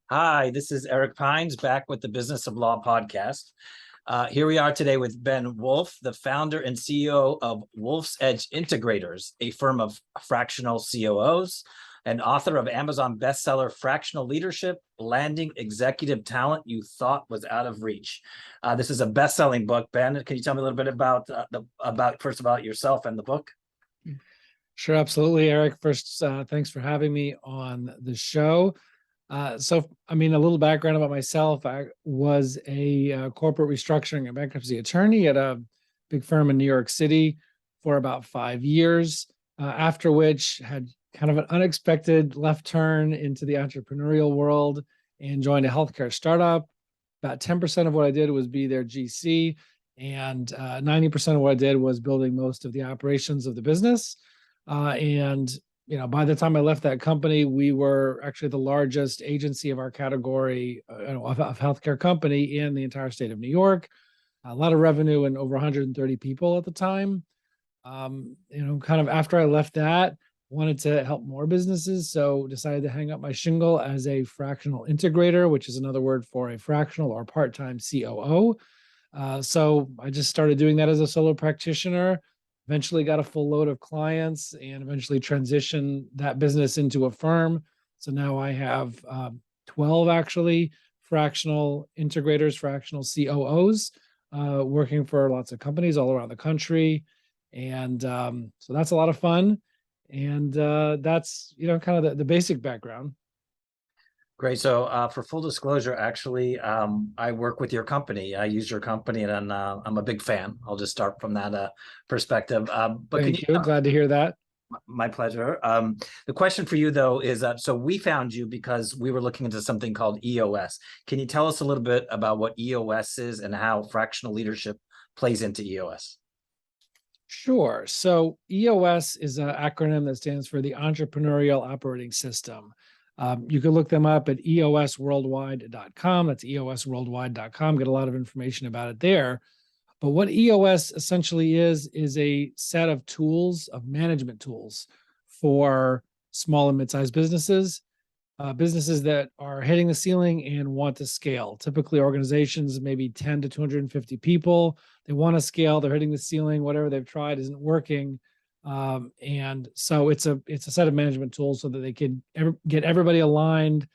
Hi, this is Eric Pines back with the Business of Law podcast. Here we are today with Ben Wolf, the founder and CEO of Wolf's Edge Integrators, a firm of fractional COOs, and author of Amazon bestseller Fractional Leadership, Landing Executive Talent You Thought Was Out of Reach. This is a best-selling book. Ben, can you tell me a little bit about about yourself and the book? Sure, absolutely, Eric. First, thanks for having me on the show. A little background about myself. I was a corporate restructuring and bankruptcy attorney at a big firm in New York City for about 5 years, after which had kind of an unexpected left turn into the entrepreneurial world and joined a healthcare startup. About 10% of what I did was be their GC, and 90% of what I did was building most of the operations of the business. By the time I left that company, we were actually the largest agency of our category of healthcare company in the entire state of New York. A lot of revenue and over 130 people at the time. Kind of after I left that, wanted to help more businesses, so decided to hang up my shingle as a fractional integrator, which is another word for a fractional or part-time COO. So I just started doing that as a solo practitioner. Eventually got a full load of clients and eventually transitioned that business into a firm. So now I have 12 actually fractional integrators, fractional COOs, working for lots of companies all around the country. And so that's a lot of fun. And that's, kind of the basic background. Great. So for full disclosure, actually, I work with your company. I use your company, and I'm a big fan. I'll just start from that perspective. Thank you. Glad to hear that. My pleasure. The question for you, though, is so we found you because we were looking into something called EOS. Can you tell us a little bit about what EOS is and how fractional leadership plays into EOS? Sure. So EOS is an acronym that stands for the Entrepreneurial Operating System. You can look them up at eosworldwide.com. That's eosworldwide.com. Get a lot of information about it there. But what EOS essentially is a set of tools, of management tools for small and mid-sized businesses, businesses that are hitting the ceiling and want to scale. Typically organizations, maybe 10 to 250 people. They want to scale. They're hitting the ceiling. Whatever they've tried isn't working. And so it's a set of management tools so that they can get everybody aligned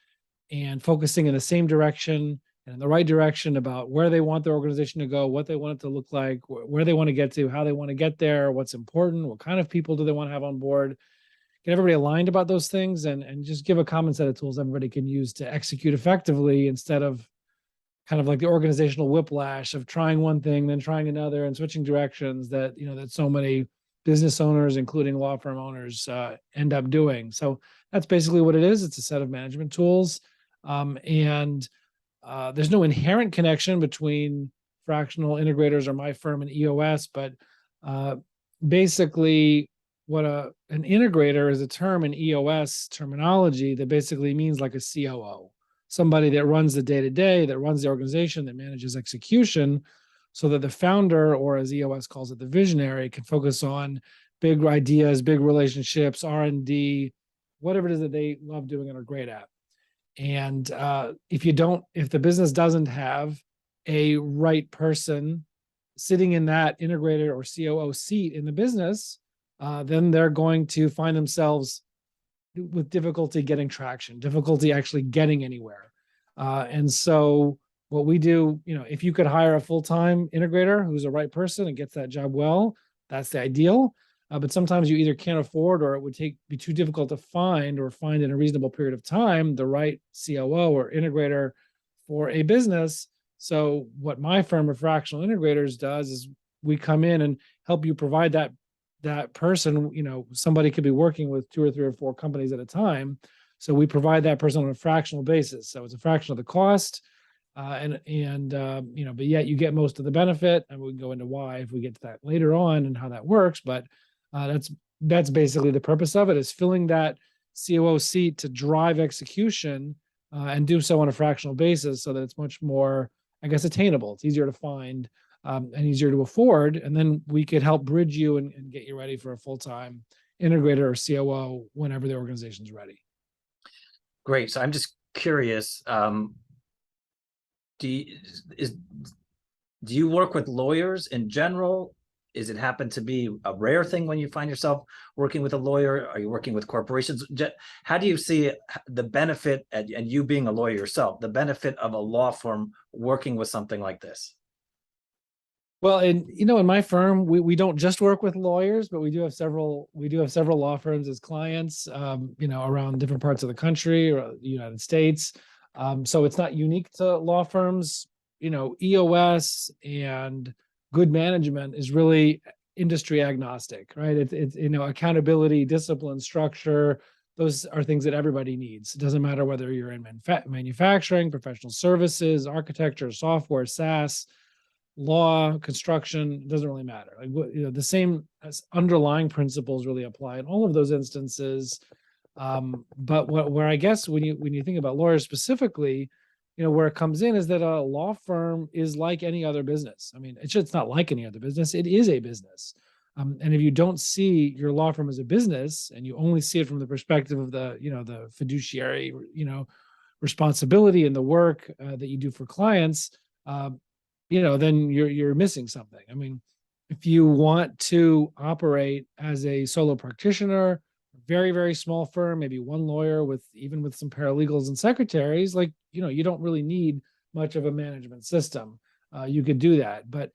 and focusing in the same direction and in the right direction about where they want their organization to go, what they want it to look like, where they want to get to, how they want to get there, what's important, what kind of people do they want to have on board, get everybody aligned about those things, and just give a common set of tools everybody can use to execute effectively, instead of kind of like the organizational whiplash of trying one thing, then trying another and switching directions that so many business owners, including law firm owners, end up doing. So that's basically what it is. It's a set of management tools. And there's no inherent connection between fractional integrators or my firm and EOS, but basically what an integrator is a term in EOS terminology that basically means like a COO, somebody that runs the day-to-day, that runs the organization, that manages execution, so that the founder, or as EOS calls it, the visionary, can focus on big ideas, big relationships, R&D, whatever it is that they love doing and are great at. And if the business doesn't have a right person sitting in that integrator or COO seat in the business, then they're going to find themselves with difficulty getting traction, difficulty actually getting anywhere. And so what we do, if you could hire a full-time integrator who's the right person and gets that job well, that's the ideal. But sometimes you either can't afford, or it would be too difficult to find in a reasonable period of time the right COO or integrator for a business. So what my firm of fractional integrators does is we come in and help you provide that person. Somebody could be working with 2 or 3 or 4 companies at a time. So we provide that person on a fractional basis. So it's a fraction of the cost. But yet you get most of the benefit, and we can go into why if we get to that later on and how that works. But that's basically the purpose of it, is filling that COO seat to drive execution and do so on a fractional basis, so that it's much more, I guess, attainable. It's easier to find and easier to afford. And then we could help bridge you and get you ready for a full-time integrator or COO whenever the organization's ready. Great. So I'm just curious, do you, is do you work with lawyers in general? Is it happen to be a rare thing when you find yourself working with a lawyer? Are you working with corporations? How do you see the benefit, and you being a lawyer yourself, the benefit of a law firm working with something like this? Well, and in my firm, we don't just work with lawyers, but we do have several law firms as clients, around different parts of the country or the United States. So it's not unique to law firms. EOS and good management is really industry agnostic, right? It's accountability, discipline, structure. Those are things that everybody needs. It doesn't matter whether you're in manufacturing, professional services, architecture, software, SaaS, law, construction. It doesn't really matter. The same as underlying principles really apply in all of those instances. But where I guess when you think about lawyers specifically, where it comes in is that a law firm is like any other business. I mean, it's not like any other business. It is a business. And if you don't see your law firm as a business and you only see it from the perspective of the fiduciary, responsibility and the work that you do for clients, then you're missing something. I mean, if you want to operate as a solo practitioner, very, very small firm, maybe one lawyer with some paralegals and secretaries, you don't really need much of a management system. You could do that. But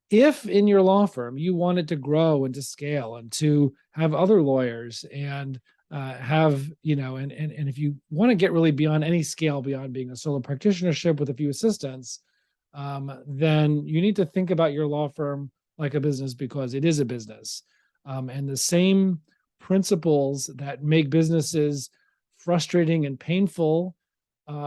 if in your law firm you wanted to grow and to scale and to have other lawyers and and if you want to get really beyond any scale, beyond being a solo practitionership with a few assistants, then you need to think about your law firm like a business, because it is a business. And the same principles that make businesses frustrating and painful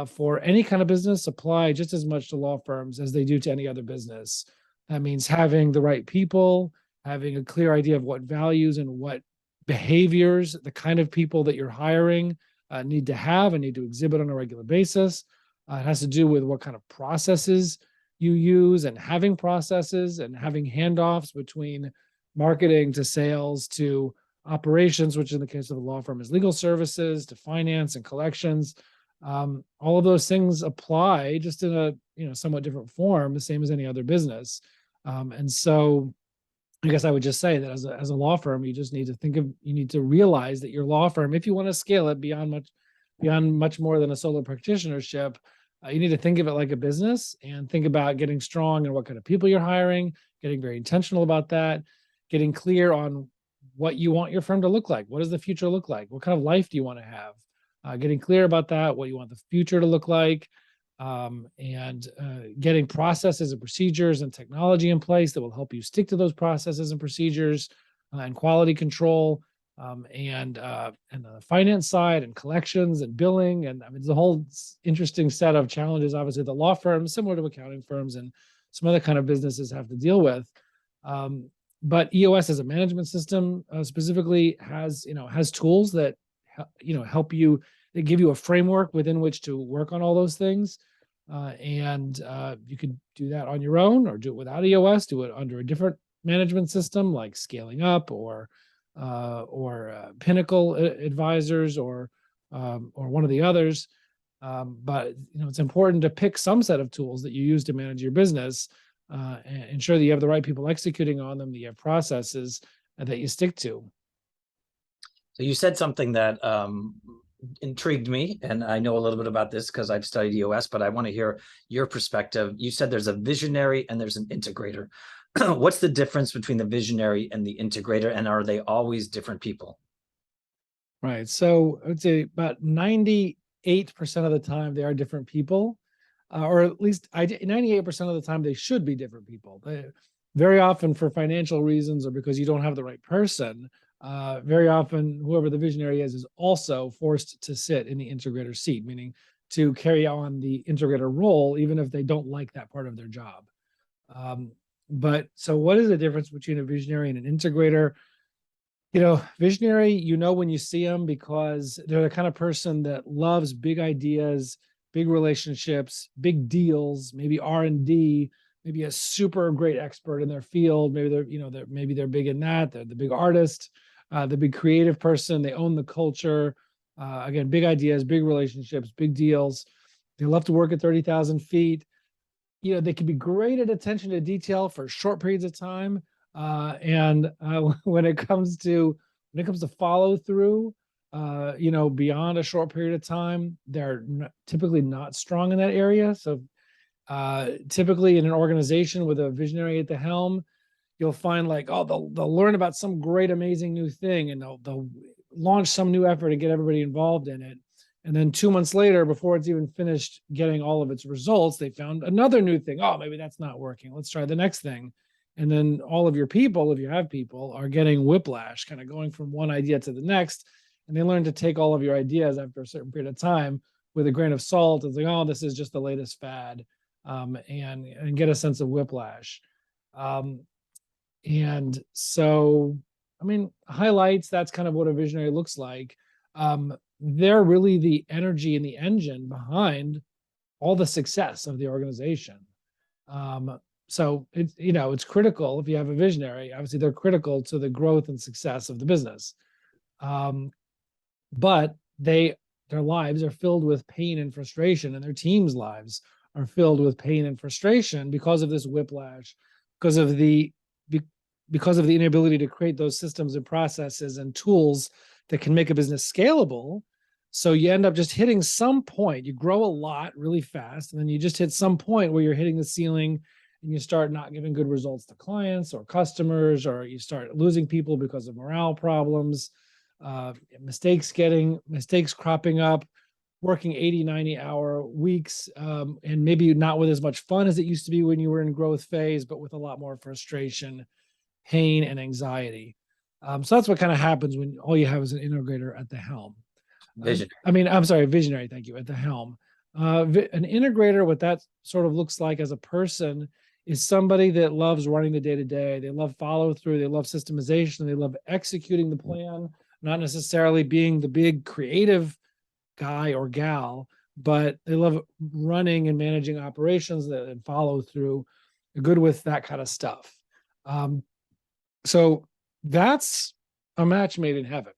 for any kind of business apply just as much to law firms as they do to any other business. That means having the right people, having a clear idea of what values and what behaviors the kind of people that you're hiring need to have and need to exhibit on a regular basis. It has to do with what kind of processes you use, and having processes and having handoffs between marketing to sales to operations, which in the case of a law firm is legal services, to finance and collections. All of those things apply, just in a somewhat different form, the same as any other business. And so I guess I would just say that as a law firm, you just need to realize that your law firm, if you want to scale it beyond much more than a solo practitionership, you need to think of it like a business and think about getting strong and what kind of people you're hiring, getting very intentional about that, getting clear on what you want your firm to look like. What does the future look like? What kind of life do you want to have? Getting clear about that, what you want the future to look like, and getting processes and procedures and technology in place that will help you stick to those processes and procedures, and quality control, and the finance side and collections and billing. And I mean, there's a whole interesting set of challenges, obviously, the law firms, similar to accounting firms and some other kind of businesses, have to deal with. But EOS as a management system specifically has tools that help you. They give you a framework within which to work on all those things. And you could do that on your own or do it without EOS, do it under a different management system like Scaling Up or Pinnacle Advisors or one of the others. But it's important to pick some set of tools that you use to manage your business, and ensure that you have the right people executing on them, that you have processes that you stick to. So you said something that intrigued me, and I know a little bit about this because I've studied EOS, but I want to hear your perspective. You said there's a visionary and there's an integrator. What's the difference between the visionary and the integrator, and are they always different people? Right. So I would say about 98% of the time they are different people, or at least 98% of the time they should be different people. Very often for financial reasons or because you don't have the right person, very often whoever the visionary is also forced to sit in the integrator seat, meaning to carry on the integrator role, even if they don't like that part of their job. But so what is the difference between a visionary and an integrator? Visionary, when you see them, because they're the kind of person that loves big ideas, big relationships, big deals, maybe R&D, maybe a super great expert in their field. Maybe they're big in that. They're the big artist, the big creative person. They own the culture. Again, big ideas, big relationships, big deals. They love to work at 30,000 feet. They can be great at attention to detail for short periods of time. And when it comes to follow through, beyond a short period of time, they're typically not strong in that area. So typically in an organization with a visionary at the helm, you'll find like, oh, they'll learn about some great, amazing new thing, and they'll launch some new effort and get everybody involved in it. And then 2 months later, before it's even finished getting all of its results, they found another new thing. Oh, maybe that's not working. Let's try the next thing. And then all of your people, if you have people, are getting whiplash, kind of going from one idea to the next. And they learn to take all of your ideas after a certain period of time with a grain of salt. It's like, oh, this is just the latest fad, and get a sense of whiplash. And so, highlights, that's kind of what a visionary looks like. They're really the energy and the engine behind all the success of the organization. So it's critical if you have a visionary. Obviously, they're critical to the growth and success of the business. But their lives are filled with pain and frustration, and their team's lives are filled with pain and frustration because of this whiplash, because of the inability to create those systems and processes and tools that can make a business scalable. So you end up just hitting some point. You grow a lot really fast, and then you just hit some point where you're hitting the ceiling, and you start not giving good results to clients or customers, or you start losing people because of morale problems, mistakes cropping up, working 80, 90-hour weeks, and maybe not with as much fun as it used to be when you were in growth phase, but with a lot more frustration, pain, and anxiety. So that's what kind of happens when all you have is an integrator at the helm. Visionary, thank you, at the helm. An integrator, what that sort of looks like as a person, is somebody that loves running the day-to-day. They love follow through. They love systemization. They love executing the plan, not necessarily being the big creative guy or gal, but they love running and managing operations and follow through. They're good with that kind of stuff. So that's a match made in heaven,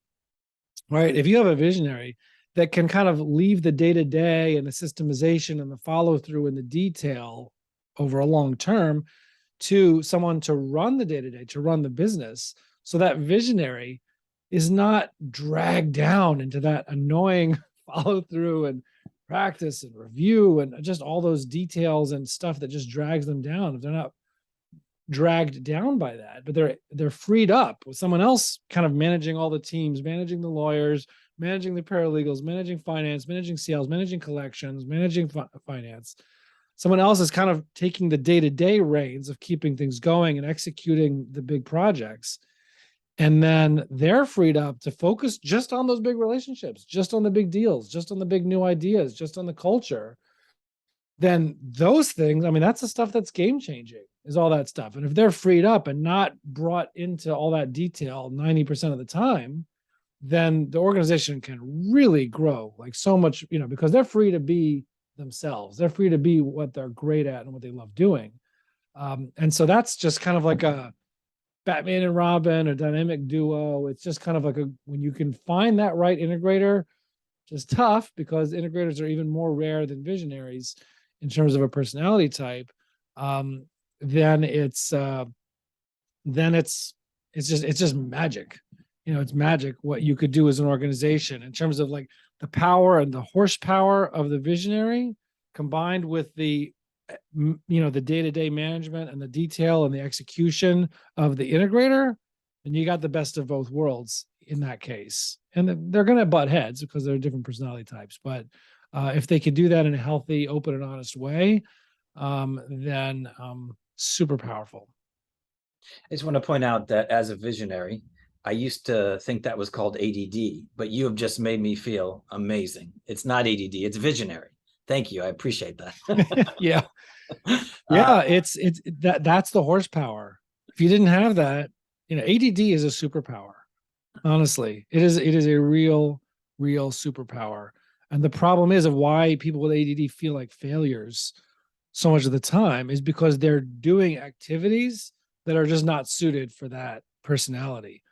right? If you have a visionary that can kind of leave the day-to-day and the systemization and the follow-through and the detail over a long term to someone to run the day-to-day, to run the business, so that visionary is not dragged down into that annoying follow-through and practice and review and just all those details and stuff that just drags them down. If they're not dragged down by that, but they're freed up with someone else kind of managing all the teams, managing the lawyers, managing the paralegals, managing finance, managing sales, managing collections, managing finance. Someone else is kind of taking the day-to-day reins of keeping things going and executing the big projects. And then they're freed up to focus just on those big relationships, just on the big deals, just on the big new ideas, just on the culture. Then those things, that's the stuff that's game changing, is all that stuff. And if they're freed up and not brought into all that detail 90% of the time, then the organization can really grow like so much, because they're free to be themselves. They're free to be what they're great at and what they love doing. And so that's just kind of like a Batman and Robin, a dynamic duo. It's just kind of like when you can find that right integrator, which is tough because integrators are even more rare than visionaries in terms of a personality type. Then it's just magic. It's magic what you could do as an organization in terms of like the power and the horsepower of the visionary combined with the day-to-day management and the detail and the execution of the integrator. And you got the best of both worlds in that case. And they're going to butt heads because they're different personality types. But if they could do that in a healthy, open, and honest way, then super powerful. I just want to point out that as a visionary, I used to think that was called ADD, but you have just made me feel amazing. It's not ADD, it's visionary. Thank you. I appreciate that. Yeah. Yeah. That's the horsepower. If you didn't have that, ADD is a superpower. Honestly, it is a real superpower. And the problem is of why people with ADD feel like failures so much of the time is because they're doing activities that are just not suited for that personality.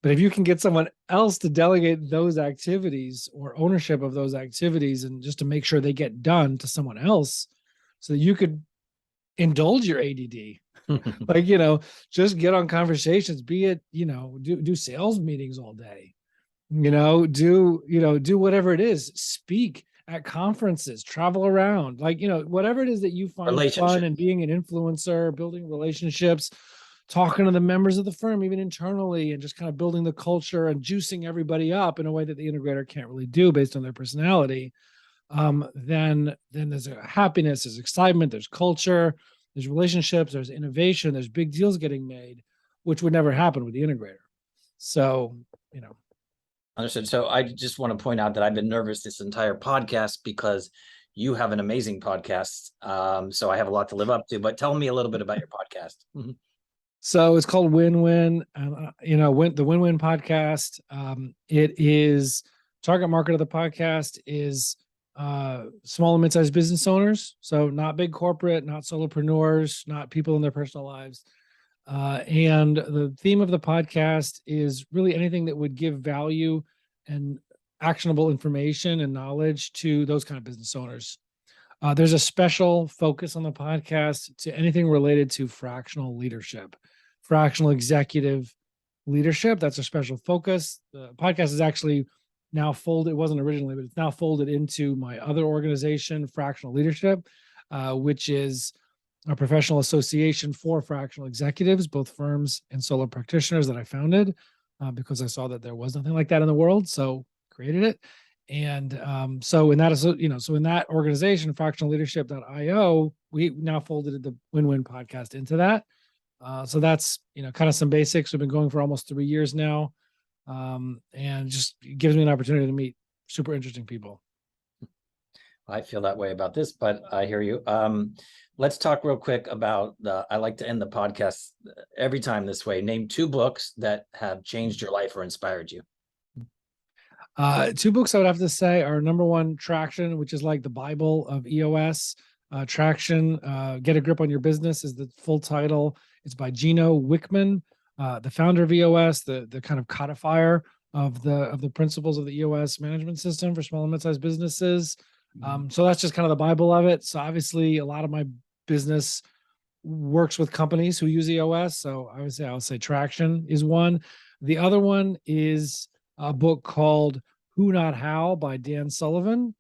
But if you can get someone else to delegate those activities or ownership of those activities and just to make sure they get done to someone else so that you could indulge your ADD, like, just get on conversations, be it, do sales meetings all day, do whatever it is, speak at conferences, travel around, like, whatever it is that you find fun, Relationship. and being an influencer, building relationships, talking to the members of the firm, even internally, and just kind of building the culture and juicing everybody up in a way that the integrator can't really do based on their personality. Then there's a happiness, there's excitement, there's culture, there's relationships, there's innovation, there's big deals getting made, which would never happen with the integrator. So, Understood. So I just want to point out that I've been nervous this entire podcast because you have an amazing podcast. So I have a lot to live up to, but tell me a little bit about your podcast. Mhm. So it's called WinWin, the WinWin Podcast. It is target market of the podcast is small and mid-sized business owners. So not big corporate, not solopreneurs, not people in their personal lives. And the theme of the podcast is really anything that would give value and actionable information and knowledge to those kind of business owners. There's a special focus on the podcast to anything related to fractional leadership, fractional executive leadership. That's a special focus. The podcast is actually now folded. It wasn't originally, but it's now folded into my other organization, Fractional Leadership, which is a professional association for fractional executives, both firms and solo practitioners, that I founded because I saw that there was nothing like that in the world. So created it. And so in that organization, fractionalleadership.io, we now folded the WinWin podcast into that. So that's, kind of some basics. We've been going for almost 3 years now. And just gives me an opportunity to meet super interesting people. I feel that way about this, but I hear you. Let's talk real quick about I like to end the podcast every time this way. Name 2 books that have changed your life or inspired you. 2 books I would have to say are, number one, Traction, which is like the Bible of EOS. Traction, Get a Grip on Your Business is the full title. It's by Gino Wickman, the founder of EOS, the kind of codifier of the principles of the EOS management system for small and mid-sized businesses. So that's just kind of the Bible of it. So obviously a lot of my business works with companies who use EOS. So I'll say Traction is one. The other one is a book called Who Not How by Dan Sullivan.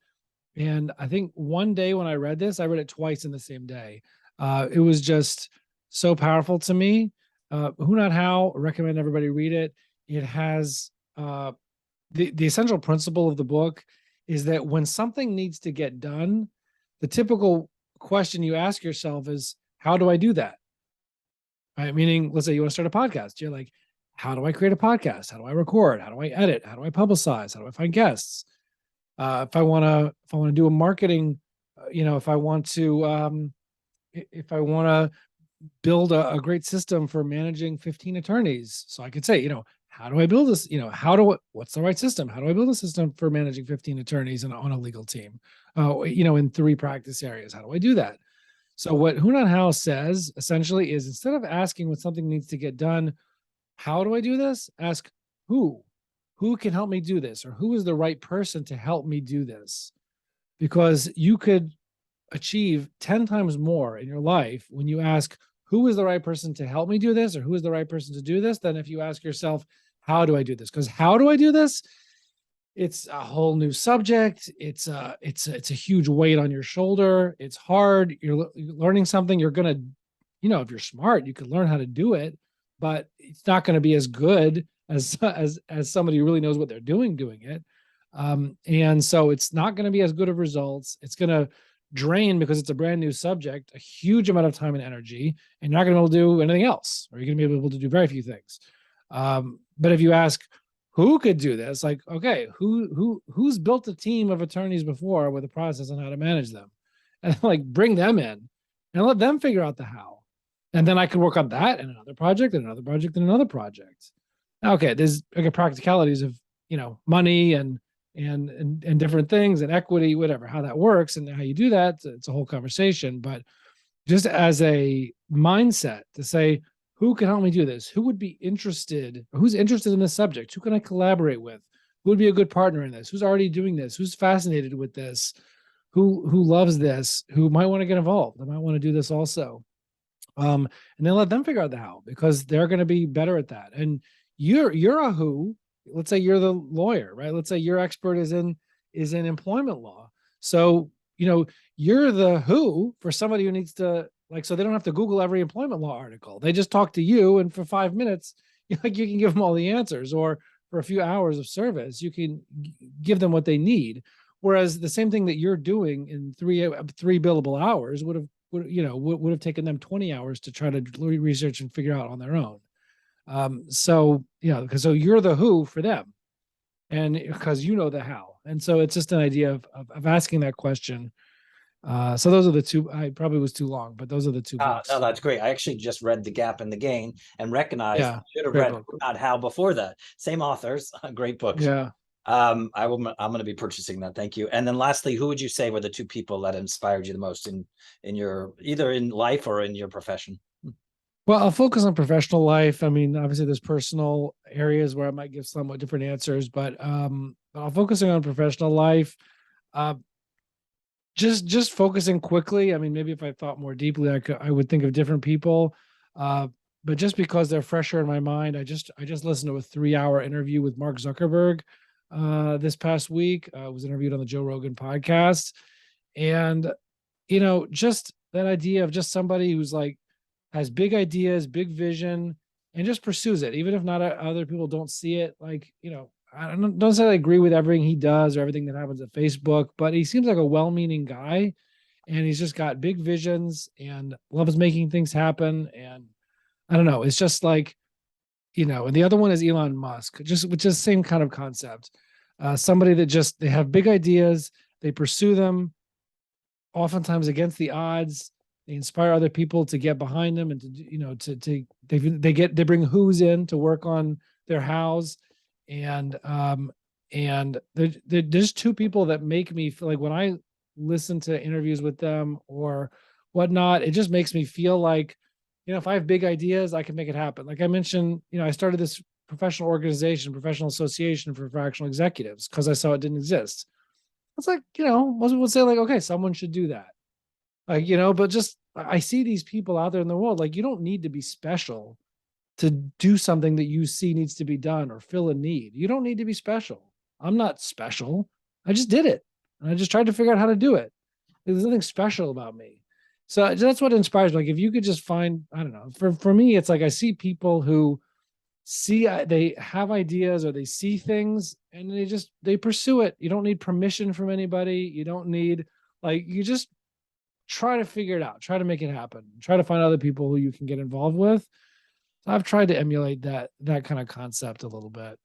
And I think one day when I read this, I read it twice in the same day. It was just so powerful to me. Who Not How, I recommend everybody read it. It has the essential principle of the book is that when something needs to get done, the typical question you ask yourself is, how do I do that? Right? Meaning, let's say you want to start a podcast. You're like, how do I create a podcast? How do I record? How do I edit? How do I publicize? How do I find guests? If I want to do a marketing, if I want to build a great system for managing 15 attorneys, so I could say, how do I build this? What's the right system? How do I build a system for managing 15 attorneys on a legal team? In 3 practice areas, how do I do that? So what Who Not How says essentially is, instead of asking when something needs to get done, how do I do this? Ask who can help me do this, or who is the right person to help me do this? Because you could achieve 10 times more in your life when you ask, who is the right person to help me do this, or who is the right person to do this, than if you ask yourself, how do I do this? Because how do I do this? It's a whole new subject. It's a huge weight on your shoulder. It's hard. You're learning something. You're going to, if you're smart, you could learn how to do it, but it's not going to be as good as somebody who really knows what they're doing it. And so it's not going to be as good of results. It's going to drain, because it's a brand new subject, a huge amount of time and energy, and you're not going to be able to do anything else, or you're going to be able to do very few things. But if you ask who could do this, like, okay, who's built a team of attorneys before with a process on how to manage them, and like bring them in and let them figure out the how. And then I could work on that and another project and another project and another project. Okay, there's practicalities of money and different things and equity, whatever, how that works and how you do that. It's a whole conversation, but just as a mindset to say, who can help me do this? Who would be interested? Who's interested in this subject? Who can I collaborate with? Who would be a good partner in this? Who's already doing this? Who's fascinated with this? Who loves this? Who might want to get involved? I might want to do this also. And then let them figure out the how, because they're going to be better at that. And you're a who. Let's say you're the lawyer, right? Let's say your expert is in employment law. So you're the who for somebody who needs to, like, so they don't have to Google every employment law article. They just talk to you, and for 5 minutes, you can give them all the answers, or for a few hours of service, you can give them what they need. Whereas the same thing that you're doing in three billable hours would have taken them 20 hours to try to research and figure out on their own. So you're the who for them, and because you know the how. And so it's just an idea of asking that question. So those are the two. I probably was too long, but those are the two books. No, that's great. I actually just read The Gap and the Gain and recognized I should have read book. Not How before that. Same authors, great books. Yeah. I'm going to be purchasing that. Thank you. And then lastly, who would you say were the two people that inspired you the most in your, either in life or in your profession? Well, I'll focus on professional life. I mean, obviously there's personal areas where I might give somewhat different answers, but I'm focusing on professional life. Just focusing quickly. I mean, maybe if I thought more deeply, I would think of different people. But just because they're fresher in my mind, I just listened to a 3-hour interview with Mark Zuckerberg this past week. I was interviewed on the Joe Rogan podcast. And, just that idea of just somebody who's like, has big ideas, big vision, and just pursues it, even if not other people don't see it. Like, I don't necessarily agree with everything he does or everything that happens at Facebook, but he seems like a well-meaning guy, and he's just got big visions and loves making things happen. And I don't know, it's just like, and the other one is Elon Musk, which is the same kind of concept. Somebody that they have big ideas, they pursue them, oftentimes against the odds. They inspire other people to get behind them, and they bring who's in to work on their hows. And there's two people that make me feel like, when I listen to interviews with them or whatnot, it just makes me feel like, if I have big ideas, I can make it happen. Like I mentioned, I started this professional association for fractional executives because I saw it didn't exist. It's like, most people would say like, okay, someone should do that. Like, but just, I see these people out there in the world, like, you don't need to be special to do something that you see needs to be done or fill a need. You don't need to be special. I'm not special. I just did it. And I just tried to figure out how to do it. There's nothing special about me. So that's what inspires me. Like, if you could just find, I don't know, for me, it's like I see people who they have ideas or they see things and they pursue it. You don't need permission from anybody. You don't need, you just try to figure it out, try to make it happen, try to find other people who you can get involved with. So I've tried to emulate that kind of concept a little bit.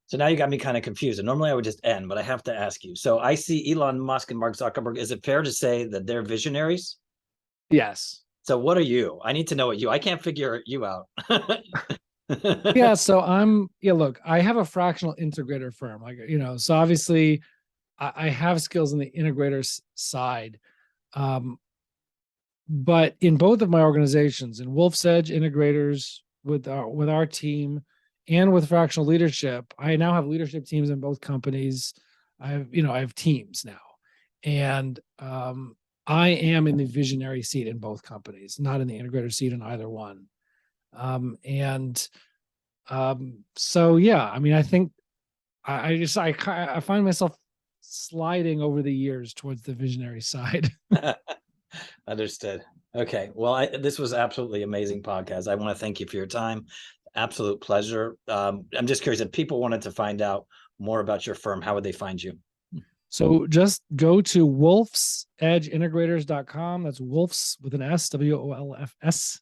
So now you got me kind of confused. And normally I would just end, but I have to ask you. So I see Elon Musk and Mark Zuckerberg. Is it fair to say that they're visionaries? Yes. So what are you? I need to know what I can't figure you out. Yeah. So look, I have a fractional integrator firm, so obviously I have skills in the integrator side. But in both of my organizations, in Wolf's Edge Integrators with our team and with fractional leadership, I now have leadership teams in both companies. I have teams now, and I am in the visionary seat in both companies, not in the integrator seat in either one. So yeah, I mean, I think I find myself sliding over the years towards the visionary side. Understood. Okay. Well, this was absolutely amazing podcast. I want to thank you for your time. Absolute pleasure. I'm just curious, if people wanted to find out more about your firm, how would they find you? So just go to wolfsedgeintegrators.com. That's Wolfs with an S, WOLFS,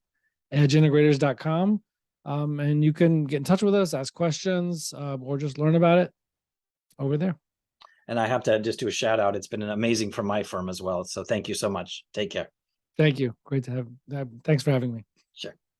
edgeintegrators.com. And you can get in touch with us, ask questions, or just learn about it over there. And I have to just do a shout out. It's been amazing for my firm as well. So thank you so much. Take care. Thank you. Great to have. Thanks for having me. Sure.